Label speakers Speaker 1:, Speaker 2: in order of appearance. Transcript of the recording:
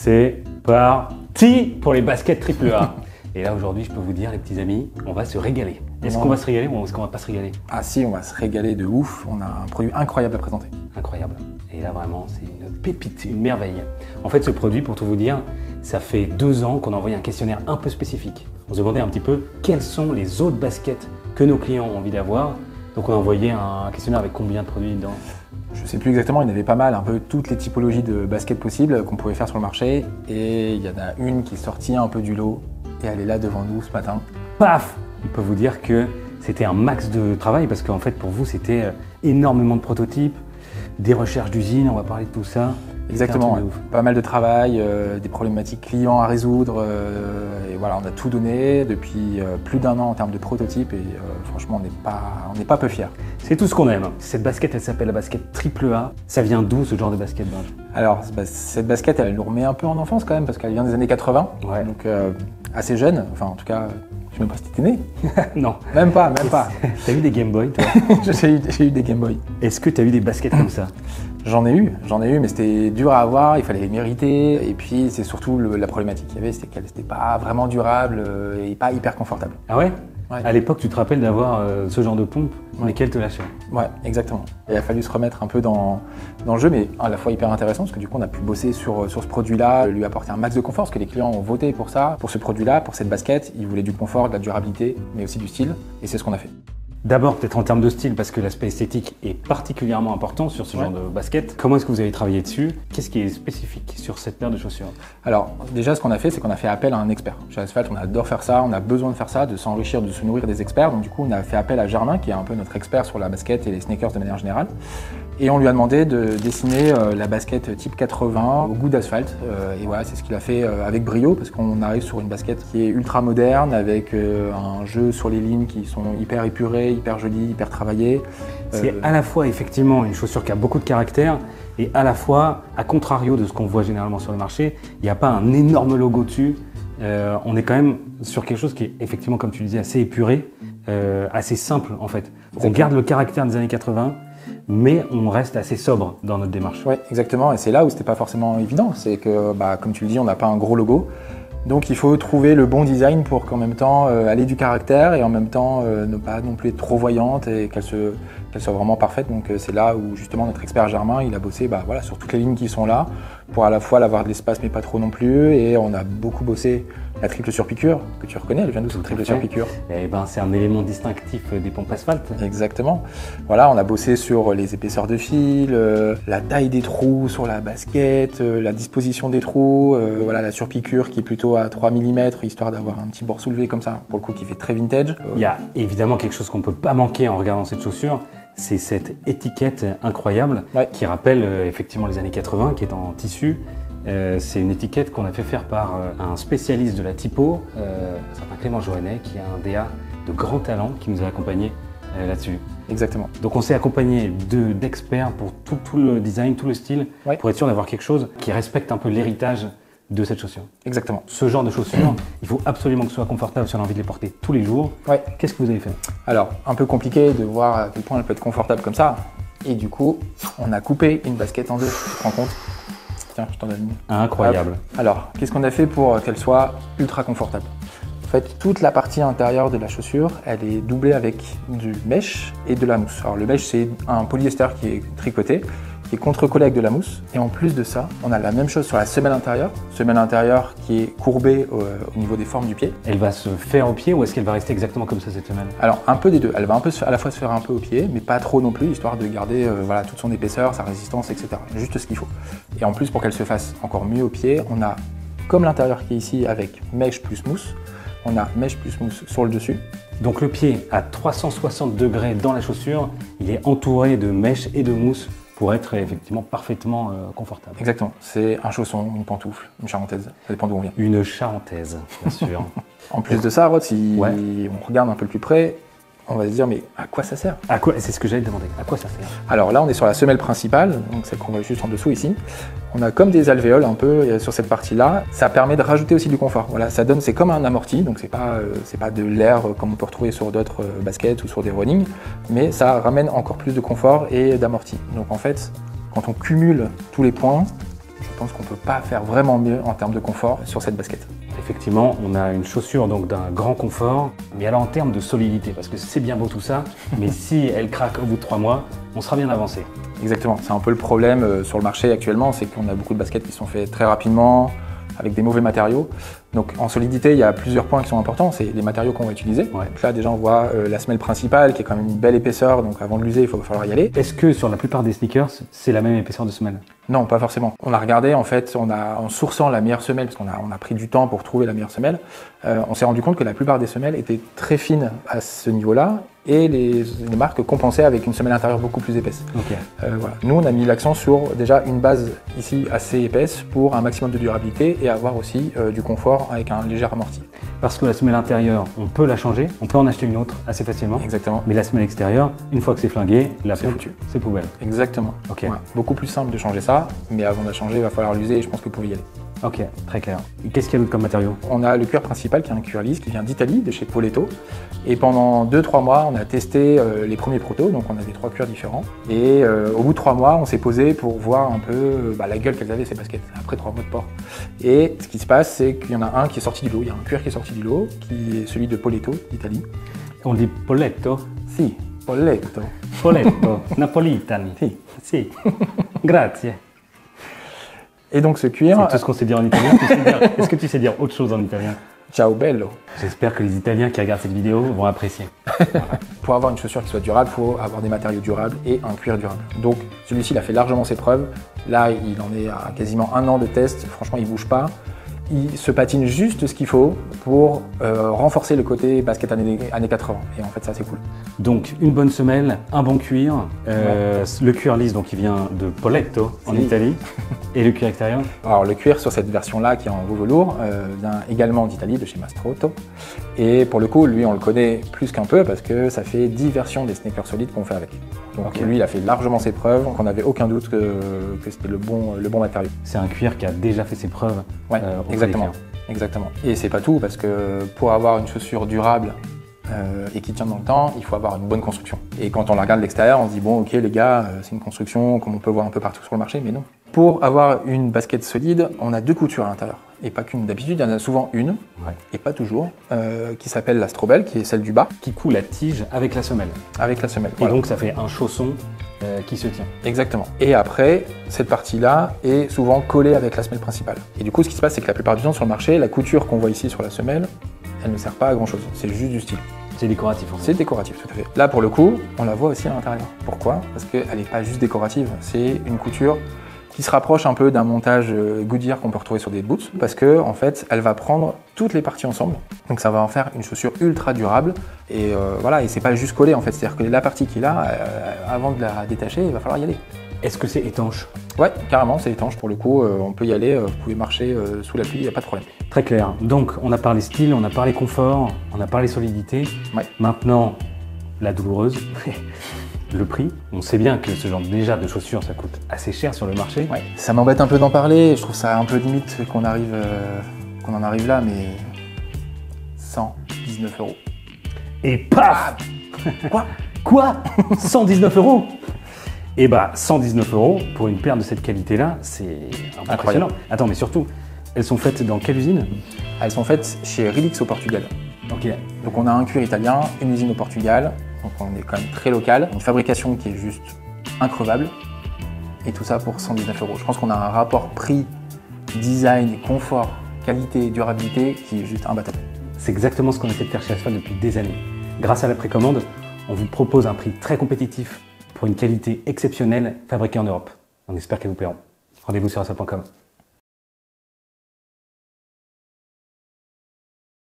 Speaker 1: C'est parti pour les baskets AAA. Et là aujourd'hui, je peux vous dire, les petits amis, on va se régaler. Est-ce qu'on va se régaler ou est-ce qu'on va pas se régaler?
Speaker 2: Ah si, on va se régaler de ouf. On a un produit incroyable à présenter.
Speaker 1: Incroyable. Et là vraiment, c'est une pépite, une merveille. En fait, ce produit, pour tout vous dire, ça fait 2 ans qu'on a envoyé un questionnaire un peu spécifique. On se demandait un petit peu quelles sont les autres baskets que nos clients ont envie d'avoir. Donc on a envoyé un questionnaire avec combien de produits dedans?
Speaker 2: Je ne sais plus exactement, il y en avait pas mal, un peu toutes les typologies de baskets possibles qu'on pouvait faire sur le marché. Et il y en a une qui est sortie un peu du lot et elle est là devant nous ce matin.
Speaker 1: Paf! On peut vous dire que c'était un max de travail parce qu'en fait pour vous c'était énormément de prototypes, des recherches d'usine, on va parler de tout ça.
Speaker 2: Exactement, pas mal de travail, des problématiques clients à résoudre et voilà, on a tout donné depuis plus d'1 an en termes de prototypes et franchement on n'est pas peu fiers.
Speaker 1: C'est tout ce qu'on aime. Cette basket elle s'appelle la basket AAA. Ça vient d'où ce genre de basket, Benj?
Speaker 2: Alors cette basket elle nous remet un peu en enfance quand même parce qu'elle vient des années 80,
Speaker 1: ouais.
Speaker 2: Donc assez jeune, enfin en tout cas je ne sais même pas si t'étais né.
Speaker 1: Non.
Speaker 2: Même pas.
Speaker 1: T'as eu des Game Boy toi?
Speaker 2: J'ai eu des Game Boy.
Speaker 1: Est-ce que t'as eu des baskets comme ça?
Speaker 2: J'en ai eu, mais c'était dur à avoir, il fallait les mériter, et puis c'est surtout la problématique qu'il y avait, c'était qu'elles n'étaient pas vraiment durables et pas hyper confortables.
Speaker 1: Ah ouais?
Speaker 2: Ouais.
Speaker 1: À l'époque, tu te rappelles d'avoir ce genre de pompe, lesquelles te lâchaient? Ouais,
Speaker 2: exactement. Et il a fallu se remettre un peu dans le jeu, mais à la fois hyper intéressant, parce que du coup on a pu bosser sur ce produit-là, lui apporter un max de confort, parce que les clients ont voté pour ça, pour ce produit-là, pour cette basket, ils voulaient du confort, de la durabilité, mais aussi du style, et c'est ce qu'on a fait.
Speaker 1: D'abord, peut-être en termes de style, parce que l'aspect esthétique est particulièrement important sur ce genre de basket. Comment est-ce que vous avez travaillé dessus? Qu'est-ce qui est spécifique sur cette paire de chaussures?
Speaker 2: Alors, déjà, ce qu'on a fait, c'est qu'on a fait appel à un expert. Chez Asphalt, on adore faire ça, on a besoin de faire ça, de s'enrichir, de se nourrir des experts. Donc, du coup, on a fait appel à Germain, qui est un peu notre expert sur la basket et les sneakers de manière générale. Et on lui a demandé de dessiner la basket type 80 au goût d'Asphalt. Et voilà, c'est ce qu'il a fait avec brio, parce qu'on arrive sur une basket qui est ultra moderne, avec un jeu sur les lignes qui sont hyper épurées, hyper jolies, hyper travaillées.
Speaker 1: C'est à la fois effectivement une chaussure qui a beaucoup de caractère, et à la fois, à contrario de ce qu'on voit généralement sur le marché, il n'y a pas un énorme logo dessus. On est quand même sur quelque chose qui est effectivement, comme tu le disais, assez épuré, assez simple en fait. On garde le caractère des années 80, mais on reste assez sobre dans notre démarche.
Speaker 2: Oui, exactement, et c'est là où c'était pas forcément évident, c'est que, comme tu le dis, on n'a pas un gros logo, donc il faut trouver le bon design pour qu'en même temps aller du caractère et en même temps ne pas non plus être trop voyante et qu'elle soit vraiment parfaite. Donc c'est là où justement notre expert Germain, il a bossé voilà, sur toutes les lignes qui sont là, pour à la fois avoir de l'espace mais pas trop non plus, et on a beaucoup bossé la triple surpiqûre, que tu reconnais, elle vient d'où cette triple surpiqûre?
Speaker 1: Eh ben, c'est un élément distinctif des pompes asphalte.
Speaker 2: Exactement. Voilà, on a bossé sur les épaisseurs de fil, la taille des trous sur la basket, la disposition des trous, voilà, la surpiqûre qui est plutôt à 3 mm, histoire d'avoir un petit bord soulevé comme ça, pour le coup qui fait très vintage.
Speaker 1: Il y a évidemment quelque chose qu'on ne peut pas manquer en regardant cette chaussure, c'est cette étiquette incroyable qui rappelle effectivement les années 80, qui est en tissu. C'est une étiquette qu'on a fait faire par un spécialiste de la typo, un certain Clément Joannet, qui est un DA de grand talent, qui nous a accompagnés là-dessus.
Speaker 2: Exactement.
Speaker 1: Donc on s'est accompagné d'experts pour tout le design, tout le style, pour être sûr d'avoir quelque chose qui respecte un peu l'héritage de cette chaussure.
Speaker 2: Exactement.
Speaker 1: Ce genre de chaussure, il faut absolument que ce soit confortable si on a envie de les porter tous les jours. Qu'est-ce que vous avez fait?
Speaker 2: Alors, un peu compliqué de voir à quel point elle peut être confortable comme ça. Et du coup, on a coupé une basket en deux, tu te rends compte? Tiens, je t'en donne une.
Speaker 1: Incroyable.
Speaker 2: Alors, qu'est-ce qu'on a fait pour qu'elle soit ultra confortable? En fait, toute la partie intérieure de la chaussure, elle est doublée avec du mesh et de la mousse. Alors, le mesh, c'est un polyester qui est tricoté, qui est contre-collé avec de la mousse. Et en plus de ça, on a la même chose sur la semelle intérieure qui est courbée au niveau des formes du pied.
Speaker 1: Elle va se faire au pied ou est-ce qu'elle va rester exactement comme ça cette semelle?
Speaker 2: Alors, un peu des deux. Elle va à la fois se faire un peu au pied, mais pas trop non plus, histoire de garder voilà, toute son épaisseur, sa résistance, etc. Juste ce qu'il faut. Et en plus, pour qu'elle se fasse encore mieux au pied, on a, comme l'intérieur qui est ici avec mesh plus mousse, on a mesh plus mousse sur le dessus.
Speaker 1: Donc le pied à 360 degrés dans la chaussure, il est entouré de mesh et de mousse pour être effectivement parfaitement confortable.
Speaker 2: Exactement. C'est un chausson, une pantoufle, une charentaise. Ça dépend d'où on vient.
Speaker 1: Une charentaise, bien sûr.
Speaker 2: En plus de ça, Rod, si on regarde un peu plus près, on va se dire, mais à quoi ça sert?
Speaker 1: À quoi? C'est ce que j'allais te demander. À quoi ça sert?
Speaker 2: Alors là, on est sur la semelle principale, donc celle qu'on voit juste en dessous ici. On a comme des alvéoles un peu sur cette partie-là. Ça permet de rajouter aussi du confort. Voilà, ça donne, c'est comme un amorti, donc c'est pas de l'air comme on peut retrouver sur d'autres baskets ou sur des running, mais ça ramène encore plus de confort et d'amorti. Donc en fait, quand on cumule tous les points, Je pense qu'on ne peut pas faire vraiment mieux en termes de confort sur cette basket.
Speaker 1: Effectivement, on a une chaussure donc d'un grand confort, mais alors en termes de solidité, parce que c'est bien beau tout ça, mais si elle craque au bout de 3 mois, on sera bien avancé.
Speaker 2: Exactement, c'est un peu le problème sur le marché actuellement, c'est qu'on a beaucoup de baskets qui sont faites très rapidement, avec des mauvais matériaux. Donc en solidité, il y a plusieurs points qui sont importants, c'est les matériaux qu'on va utiliser.
Speaker 1: Ouais.
Speaker 2: Donc là déjà on voit la semelle principale qui est quand même une belle épaisseur, donc avant de l'user il va falloir y aller.
Speaker 1: Est-ce que sur la plupart des sneakers, c'est la même épaisseur de semelle?
Speaker 2: Non, pas forcément. On a regardé en fait, en sourçant la meilleure semelle, parce qu'on a pris du temps pour trouver la meilleure semelle, on s'est rendu compte que la plupart des semelles étaient très fines à ce niveau-là, et les marques compensaient avec une semelle intérieure beaucoup plus épaisse.
Speaker 1: Ok.
Speaker 2: Voilà. Nous, on a mis l'accent sur déjà une base ici assez épaisse pour un maximum de durabilité et avoir aussi du confort avec un léger amorti.
Speaker 1: Parce que la semelle intérieure, on peut la changer, on peut en acheter une autre assez facilement.
Speaker 2: Exactement.
Speaker 1: Mais la semelle extérieure, une fois que c'est flingué,
Speaker 2: C'est foutu.
Speaker 1: c'est poubelle.
Speaker 2: Exactement.
Speaker 1: Ok.
Speaker 2: Ouais. Beaucoup plus simple de changer ça, mais avant de la changer, il va falloir l'user et je pense que vous pouvez y aller.
Speaker 1: Ok, très clair. Qu'est-ce qu'il y a d'autre comme matériau?
Speaker 2: On a le cuir principal qui est un cuir lisse qui vient d'Italie, de chez Poletto. Et pendant 2-3 mois, on a testé les premiers protos, donc on avait 3 cuirs différents. Et au bout de 3 mois, on s'est posé pour voir un peu la gueule qu'elles avaient ces baskets, après 3 mois de port. Et ce qui se passe, c'est qu'il y en a un qui est sorti du lot, il y a un cuir qui est sorti du lot, qui est celui de Poletto, d'Italie.
Speaker 1: On dit Poletto?
Speaker 2: Si, Poletto.
Speaker 1: Poletto, napolitani.
Speaker 2: Si.
Speaker 1: Si. Grazie.
Speaker 2: Et donc ce cuir...
Speaker 1: C'est tout ce qu'on sait dire en italien. Est-ce que tu sais dire autre chose en italien?
Speaker 2: Ciao bello.
Speaker 1: J'espère que les Italiens qui regardent cette vidéo vont apprécier.
Speaker 2: Voilà. Pour avoir une chaussure qui soit durable, il faut avoir des matériaux durables et un cuir durable. Donc celui-ci, il a fait largement ses preuves. Là, il en est à quasiment 1 an de test. Franchement, il ne bouge pas. Il se patine juste ce qu'il faut pour renforcer le côté basket années 80. Et en fait, ça, c'est cool.
Speaker 1: Donc, une bonne semelle, un bon cuir, le cuir lisse, donc il vient de Poletto en Italie, et le cuir extérieur.
Speaker 2: Alors, le cuir sur cette version-là, qui est en velours, vient également d'Italie, de chez Mastrotto. Et pour le coup, lui, on le connaît plus qu'un peu parce que ça fait 10 versions des sneakers solides qu'on fait avec. Donc,
Speaker 1: Okay.
Speaker 2: lui, il a fait largement ses preuves, donc on n'avait aucun doute que c'était le bon matériau.
Speaker 1: C'est un cuir qui a déjà fait ses preuves.
Speaker 2: Ouais,
Speaker 1: auprès
Speaker 2: exactement.
Speaker 1: des clients.
Speaker 2: Exactement. Et c'est pas tout, parce que pour avoir une chaussure durable et qui tient dans le temps, il faut avoir une bonne construction. Et quand on la regarde de l'extérieur, on se dit bon, ok les gars, c'est une construction comme on peut voir un peu partout sur le marché, mais non. Pour avoir une basket solide, on a 2 coutures à l'intérieur. Et pas qu'une. D'habitude, il y en a souvent une, et pas toujours, qui s'appelle la strobel, qui est celle du bas.
Speaker 1: Qui coule la tige avec la semelle.
Speaker 2: Avec la semelle.
Speaker 1: Et
Speaker 2: Voilà.
Speaker 1: donc, ça fait un chausson qui se tient.
Speaker 2: Exactement. Et après, cette partie-là est souvent collée avec la semelle principale. Et du coup, ce qui se passe, c'est que la plupart du temps sur le marché, la couture qu'on voit ici sur la semelle, elle ne sert pas à grand-chose. C'est juste du style.
Speaker 1: C'est décoratif en fait.
Speaker 2: C'est décoratif, tout à fait. Là, pour le coup, on la voit aussi à l'intérieur. Pourquoi? Parce qu'elle n'est pas juste décorative, c'est une couture qui se rapproche un peu d'un montage Goodyear qu'on peut retrouver sur des boots, parce que en fait, elle va prendre toutes les parties ensemble. Donc ça va en faire une chaussure ultra durable. Et voilà, et c'est pas juste collé en fait. C'est-à-dire que la partie qu'il a, avant de la détacher, il va falloir y aller.
Speaker 1: Est-ce que c'est étanche?
Speaker 2: Ouais, carrément, c'est étanche pour le coup. On peut y aller. Vous pouvez marcher sous la pluie, il n'y a pas de problème.
Speaker 1: Très clair. Donc, on a parlé style, on a parlé confort, on a parlé solidité.
Speaker 2: Ouais.
Speaker 1: Maintenant, la douloureuse. Le prix. On sait bien que ce genre déjà de chaussures, ça coûte assez cher sur le marché.
Speaker 2: Ouais. Ça m'embête un peu d'en parler. Je trouve ça un peu limite qu'on en arrive là, mais 119 €.
Speaker 1: Et paf!
Speaker 2: Quoi?
Speaker 1: Quoi? 119 €? Et bah, 119 € pour une paire de cette qualité-là, c'est impressionnant.
Speaker 2: Incroyable.
Speaker 1: Attends, mais surtout, elles sont faites dans quelle usine?
Speaker 2: Elles sont faites chez Relix au Portugal.
Speaker 1: Ok.
Speaker 2: Donc on a un cuir italien, une usine au Portugal, donc on est quand même très local, une fabrication qui est juste increvable, et tout ça pour 119 €. Je pense qu'on a un rapport prix, design, confort, qualité, durabilité qui est juste imbattable.
Speaker 1: C'est exactement ce qu'on essaie de faire chez Asphalt depuis des années. Grâce à la précommande, on vous propose un prix très compétitif pour une qualité exceptionnelle fabriquée en Europe. On espère qu'elle vous plaira. Rendez-vous sur asphalt.com.